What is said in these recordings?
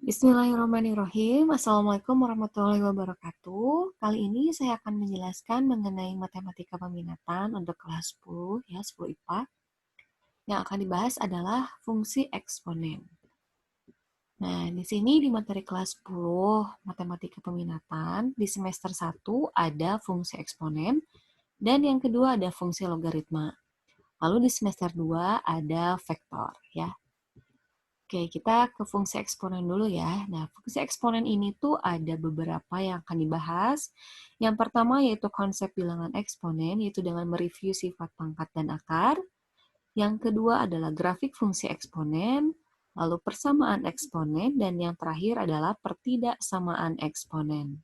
Bismillahirrahmanirrahim. Assalamualaikum warahmatullahi wabarakatuh. Kali ini saya akan menjelaskan mengenai matematika peminatan untuk kelas 10, ya, 10 IPA. Yang akan dibahas adalah fungsi eksponen. Nah, di sini di materi kelas 10 matematika peminatan, di semester 1 ada fungsi eksponen, dan yang kedua ada fungsi logaritma. Lalu di semester 2 ada vektor, ya. Oke, kita ke fungsi eksponen dulu ya. Nah, fungsi eksponen ini tuh ada beberapa yang akan dibahas. Yang pertama yaitu konsep bilangan eksponen, yaitu dengan mereview sifat pangkat dan akar. Yang kedua adalah grafik fungsi eksponen, lalu persamaan eksponen, dan yang terakhir adalah pertidaksamaan eksponen.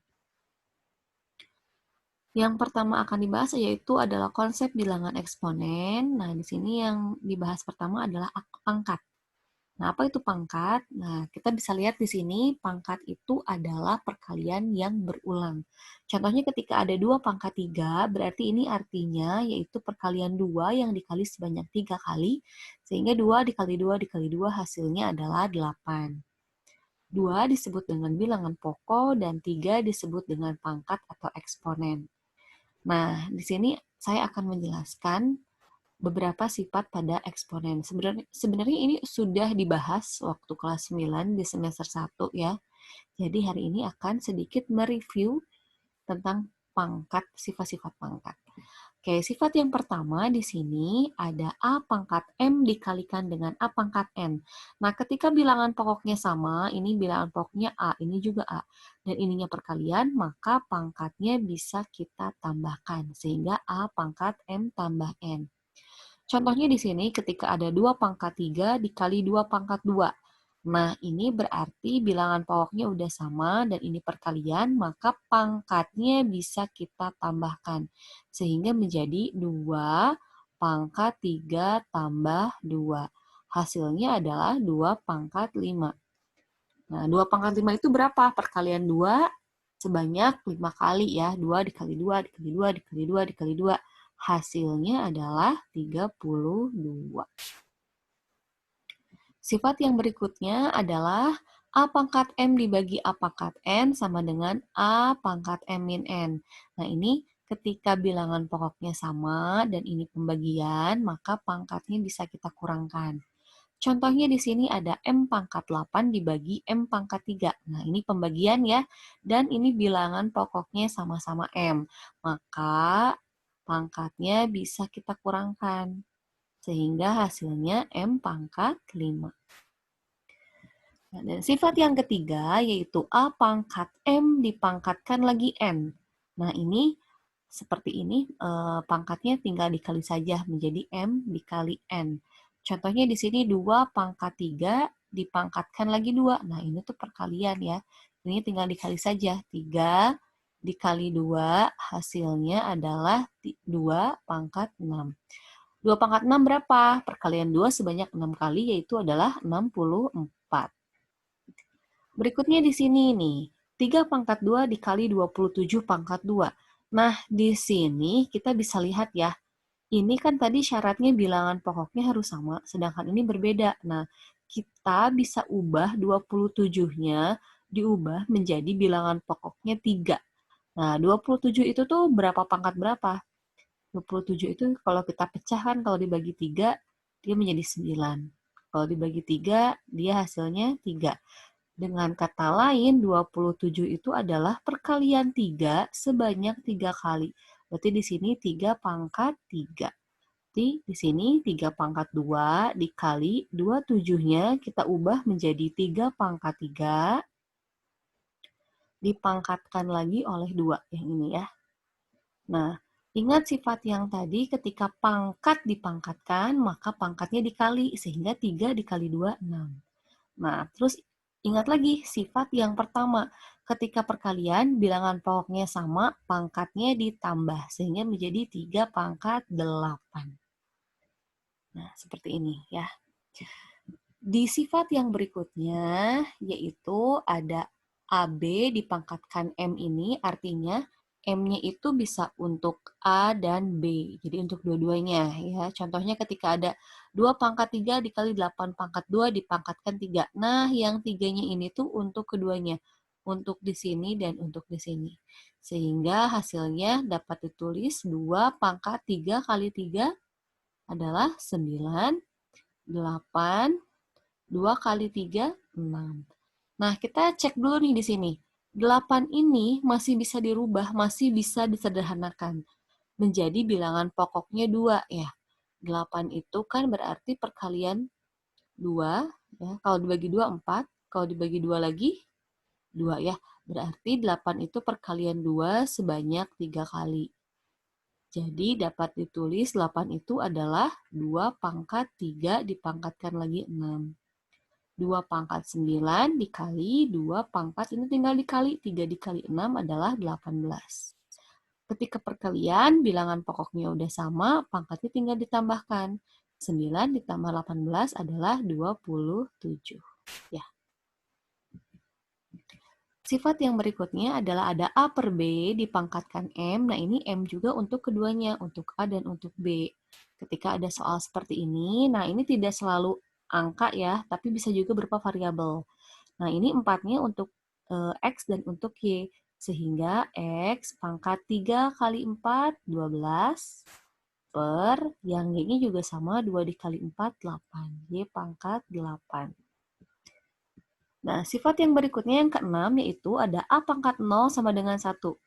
Yang pertama akan dibahas yaitu adalah konsep bilangan eksponen. Nah, di sini yang dibahas pertama adalah pangkat. Nah, apa itu pangkat? Nah, kita bisa lihat di sini, pangkat itu adalah perkalian yang berulang. Contohnya ketika ada 2 pangkat 3, berarti ini artinya yaitu perkalian 2 yang dikali sebanyak 3 kali, sehingga 2 dikali 2 dikali 2 hasilnya adalah 8. 2 disebut dengan bilangan pokok, dan 3 disebut dengan pangkat atau eksponen. Nah, di sini saya akan menjelaskan beberapa sifat pada eksponen. Sebenarnya ini sudah dibahas waktu kelas 9 di semester 1 ya. Jadi hari ini akan sedikit mereview tentang pangkat, sifat-sifat pangkat. Oke, sifat yang pertama di sini ada A pangkat M dikalikan dengan A pangkat N. Nah, ketika bilangan pokoknya sama, ini bilangan pokoknya A, ini juga A, dan ininya perkalian, maka pangkatnya bisa kita tambahkan, sehingga A pangkat M tambah N. Contohnya di sini ketika ada 2 pangkat 3 dikali 2 pangkat 2. Nah, ini berarti bilangan pokoknya udah sama dan ini perkalian, maka pangkatnya bisa kita tambahkan. Sehingga menjadi 2 pangkat 3 tambah 2. Hasilnya adalah 2 pangkat 5. Nah, 2 pangkat 5 itu berapa? Perkalian 2 sebanyak 5 kali ya. 2 dikali 2, dikali 2, dikali 2, dikali 2. Hasilnya adalah 32. Sifat yang berikutnya adalah A pangkat M dibagi A pangkat N sama dengan A pangkat M min N. Nah, ini ketika bilangan pokoknya sama dan ini pembagian, maka pangkatnya bisa kita kurangkan. Contohnya di sini ada M pangkat 8 dibagi M pangkat 3. Nah, ini pembagian ya. Dan ini bilangan pokoknya sama-sama M. Maka pangkatnya bisa kita kurangkan. Sehingga hasilnya M pangkat 5. Nah, dan sifat yang ketiga yaitu A pangkat M dipangkatkan lagi N. Nah, ini seperti ini, pangkatnya tinggal dikali saja menjadi M dikali N. Contohnya di sini 2 pangkat 3 dipangkatkan lagi 2. Nah, ini tuh perkalian ya. Ini tinggal dikali saja. 3 dikali 2 hasilnya adalah 2 pangkat 6. 2 pangkat 6 berapa? Perkalian 2 sebanyak 6 kali yaitu adalah 64. Berikutnya di sini nih, 3 pangkat 2 dikali 27 pangkat 2. Nah, di sini kita bisa lihat ya, ini kan tadi syaratnya bilangan pokoknya harus sama, sedangkan ini berbeda. Nah, kita bisa ubah 27-nya, diubah menjadi bilangan pokoknya 3. Nah, 27 itu tuh berapa pangkat berapa? 27 itu kalau kita pecahkan, kalau dibagi 3, dia menjadi 9. Kalau dibagi 3, dia hasilnya 3. Dengan kata lain, 27 itu adalah perkalian 3 sebanyak 3 kali. Berarti di sini 3 pangkat 3. Di sini 3 pangkat 2 dikali 27-nya kita ubah menjadi 3 pangkat 3 dipangkatkan lagi oleh 2 yang ini ya. Nah, ingat sifat yang tadi ketika pangkat dipangkatkan, maka pangkatnya dikali, sehingga 3 dikali 2, 6. Nah, terus ingat lagi sifat yang pertama. Ketika perkalian, bilangan pokoknya sama, pangkatnya ditambah, sehingga menjadi 3 pangkat 8. Nah, seperti ini ya. Di sifat yang berikutnya, yaitu ada AB dipangkatkan M ini, artinya M-nya itu bisa untuk A dan B. Jadi untuk dua-duanya ya. Contohnya ketika ada 2 pangkat 3 dikali 8 pangkat 2 dipangkatkan 3. Nah, yang 3-nya ini tuh untuk keduanya. Untuk di sini dan untuk di sini. Sehingga hasilnya dapat ditulis 2 pangkat 3 kali 3 adalah 9, 8, 2 kali 3, 6. Nah, kita cek dulu nih di sini. 8 ini masih bisa dirubah, masih bisa disederhanakan menjadi bilangan pokoknya 2 ya. 8 itu kan berarti perkalian 2 ya. Kalau dibagi 2 4, kalau dibagi 2 lagi 2 ya. Berarti 8 itu perkalian 2 sebanyak 3 kali. Jadi dapat ditulis 8 itu adalah 2 pangkat 3 dipangkatkan lagi 6. 2 pangkat 9 dikali 2 pangkat, ini tinggal dikali, 3 dikali 6 adalah 18. Ketika perkalian, bilangan pokoknya udah sama, pangkatnya tinggal ditambahkan. 9 ditambah 18 adalah 27. Ya. Sifat yang berikutnya adalah ada A per B dipangkatkan M. Nah, ini M juga untuk keduanya, untuk A dan untuk B. Ketika ada soal seperti ini, nah ini tidak selalu angka ya, tapi bisa juga berupa variabel. Nah, ini 4-nya untuk X dan untuk Y. Sehingga X pangkat 3 kali 4, 12. Per, yang Y-nya juga sama, 2 dikali 4, 8. Y pangkat 8. Nah, sifat yang berikutnya yang keenam, yaitu ada A pangkat 0 sama dengan 1.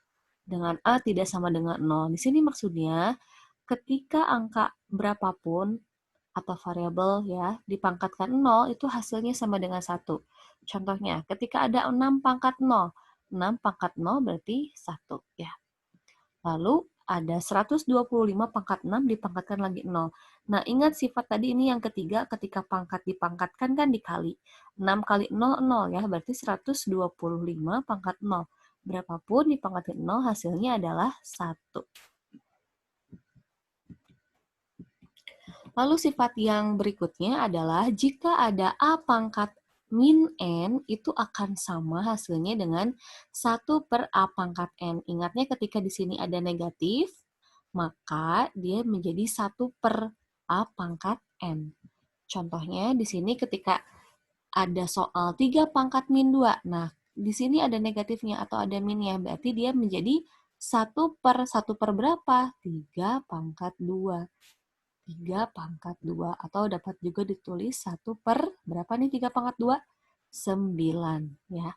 Dengan A tidak sama dengan 0. Di sini maksudnya, ketika angka berapapun atau variabel ya dipangkatkan 0 itu hasilnya sama dengan 1. Contohnya, ketika ada 6 pangkat 0. 6 pangkat 0 berarti 1 ya. Lalu ada 125 pangkat 6 dipangkatkan lagi 0. Nah, ingat sifat tadi ini yang ketiga, ketika pangkat dipangkatkan kan dikali. 6 kali 0, 0 ya, berarti 125 pangkat 0. Berapapun dipangkatin 0, hasilnya adalah 1. Lalu sifat yang berikutnya adalah jika ada A pangkat min N, itu akan sama hasilnya dengan 1 per A pangkat N. Ingatnya ketika di sini ada negatif, maka dia menjadi 1 per A pangkat N. Contohnya di sini ketika ada soal 3 pangkat min 2. Nah, di sini ada negatifnya atau ada minnya. Berarti dia menjadi 1 per berapa? 3 pangkat 2. 3 pangkat 2. Atau dapat juga ditulis 1 per berapa nih 3 pangkat 2? 9. Ya.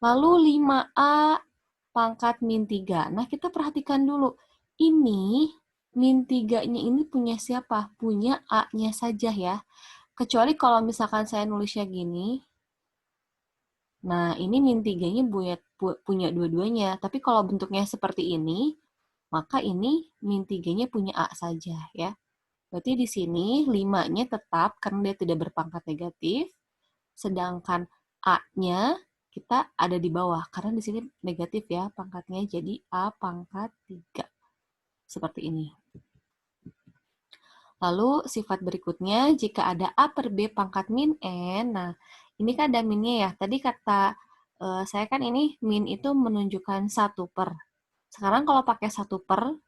Lalu 5A pangkat min 3. Nah, kita perhatikan dulu. Ini min 3-nya ini punya siapa? Punya A-nya saja ya. Kecuali kalau misalkan saya nulisnya gini. Nah, ini min 3-nya punya dua-duanya. Tapi kalau bentuknya seperti ini, maka ini min 3-nya punya A saja ya. Berarti di sini 5-nya tetap karena dia tidak berpangkat negatif. Sedangkan A-nya kita ada di bawah. Karena di sini negatif ya pangkatnya. Jadi A pangkat 3. Seperti ini. Lalu sifat berikutnya, jika ada A per B pangkat min N, nah ini kan ada minnya ya. Tadi kata saya kan ini min itu menunjukkan 1 per. Sekarang kalau pakai 1 per,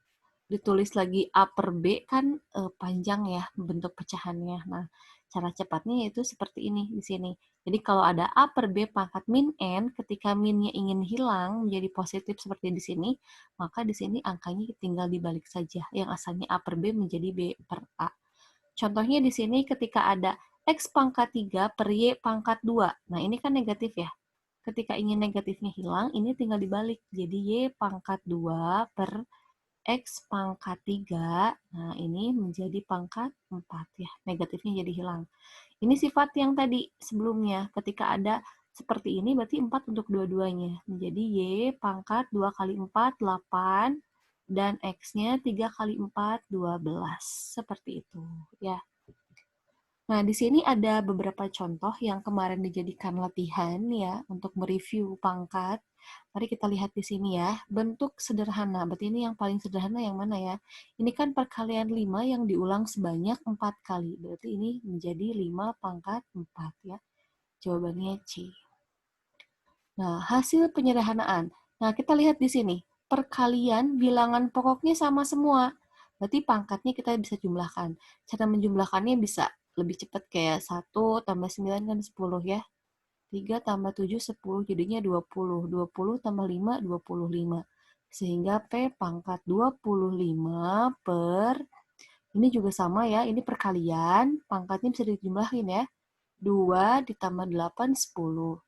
ditulis lagi A per B kan panjang ya bentuk pecahannya. Nah, cara cepatnya yaitu seperti ini di sini. Jadi kalau ada A per B pangkat min N, ketika minnya ingin hilang menjadi positif seperti di sini, maka di sini angkanya tinggal dibalik saja. Yang asalnya A per B menjadi B per A. Contohnya di sini ketika ada X pangkat 3 per Y pangkat 2. Nah, ini kan negatif ya. Ketika ingin negatifnya hilang, ini tinggal dibalik. Jadi Y pangkat 2 per X pangkat 3, nah ini menjadi pangkat 4 ya, negatifnya jadi hilang. Ini sifat yang tadi sebelumnya, ketika ada seperti ini berarti 4 untuk dua-duanya. Menjadi Y pangkat 2 kali 4, 8, dan X-nya 3 kali 4, 12. Seperti itu ya. Nah, di sini ada beberapa contoh yang kemarin dijadikan latihan ya untuk mereview pangkat. Mari kita lihat di sini ya. Bentuk sederhana. Berarti ini yang paling sederhana yang mana ya? Ini kan perkalian 5 yang diulang sebanyak 4 kali. Berarti ini menjadi 5 pangkat 4 ya. Jawabannya C. Nah, hasil penyederhanaan. Nah, kita lihat di sini. perkalian bilangan pokoknya sama semua. Berarti pangkatnya kita bisa jumlahkan. Cara menjumlahkannya bisa lebih cepat kayak 1 tambah 9 kan 10 ya. 3 tambah 7, 10, jadinya 20. 20 tambah 5, 25. Sehingga P pangkat 25 per, ini juga sama ya, ini perkalian, pangkatnya bisa dijumlahin ya. 2 ditambah 8, 10.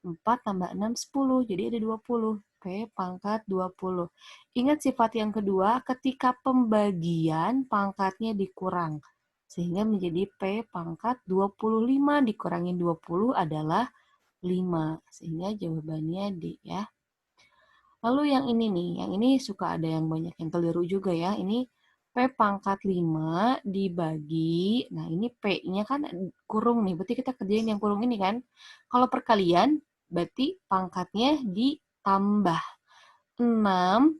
4 tambah 6, 10. Jadi ada 20. P pangkat 20. Ingat sifat yang kedua, ketika pembagian pangkatnya dikurang. Sehingga menjadi P pangkat 25 dikurangin 20 adalah 5. Sehingga jawabannya D ya. Lalu yang ini nih, yang ini suka ada yang banyak yang keliru juga ya. Ini P pangkat 5 dibagi, nah ini P-nya kan kurung nih, berarti kita kerjain yang kurung ini kan. Kalau perkalian, berarti pangkatnya ditambah. 6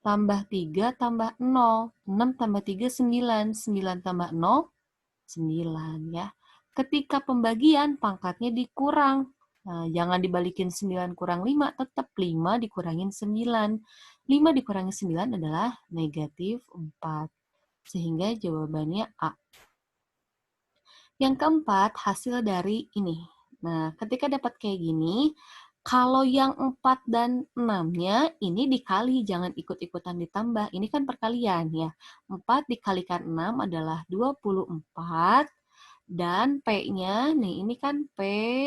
tambah 3 tambah 0. 6 tambah 3, 9. 9 tambah 0, 9 ya. Ketika pembagian pangkatnya dikurang. Nah, jangan dibalikin 9 kurang 5, tetap 5 dikurangin 9. 5 dikurangi 9 adalah negatif 4. Sehingga jawabannya A. Yang keempat, hasil dari ini. Nah, ketika dapat kayak gini, kalau yang 4 dan 6-nya ini dikali, jangan ikut-ikutan ditambah. Ini kan perkalian ya. 4 dikalikan 6 adalah 24. Dan P-nya, nih ini kan P,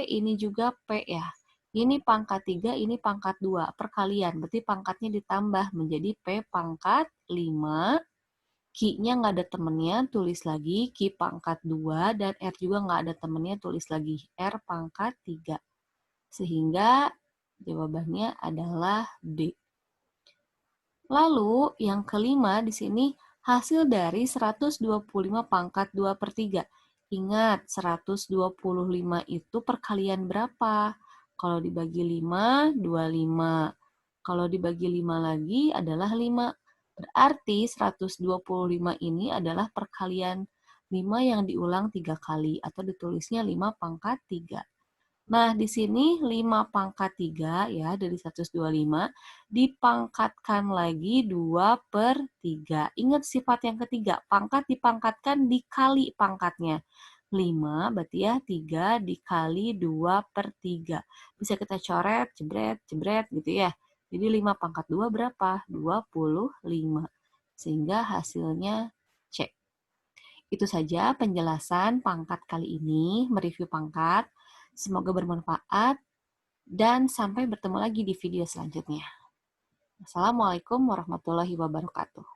ini juga P ya. Ini pangkat 3, ini pangkat 2. Perkalian, berarti pangkatnya ditambah menjadi P pangkat 5. Q-nya nggak ada temennya, tulis lagi Q pangkat 2. Dan R juga nggak ada temennya, tulis lagi R pangkat 3. Sehingga jawabannya adalah B. Lalu yang kelima di sini hasil dari 125 pangkat 2 per 3. Ingat, 125 itu perkalian berapa? Kalau dibagi 5, 25. Kalau dibagi 5 lagi adalah 5. Berarti 125 ini adalah perkalian 5 yang diulang 3 kali. Atau ditulisnya 5 pangkat 3. Nah, di sini 5 pangkat 3 ya, dari 125, dipangkatkan lagi 2 per 3. Ingat sifat yang ketiga, pangkat dipangkatkan dikali pangkatnya. 5 berarti ya 3 dikali 2 per 3. Bisa kita coret, jebret, jebret gitu ya. Jadi 5 pangkat 2 berapa? 25. Sehingga hasilnya C. Itu saja penjelasan pangkat kali ini, mereview pangkat. Semoga bermanfaat dan sampai bertemu lagi di video selanjutnya. Assalamualaikum warahmatullahi wabarakatuh.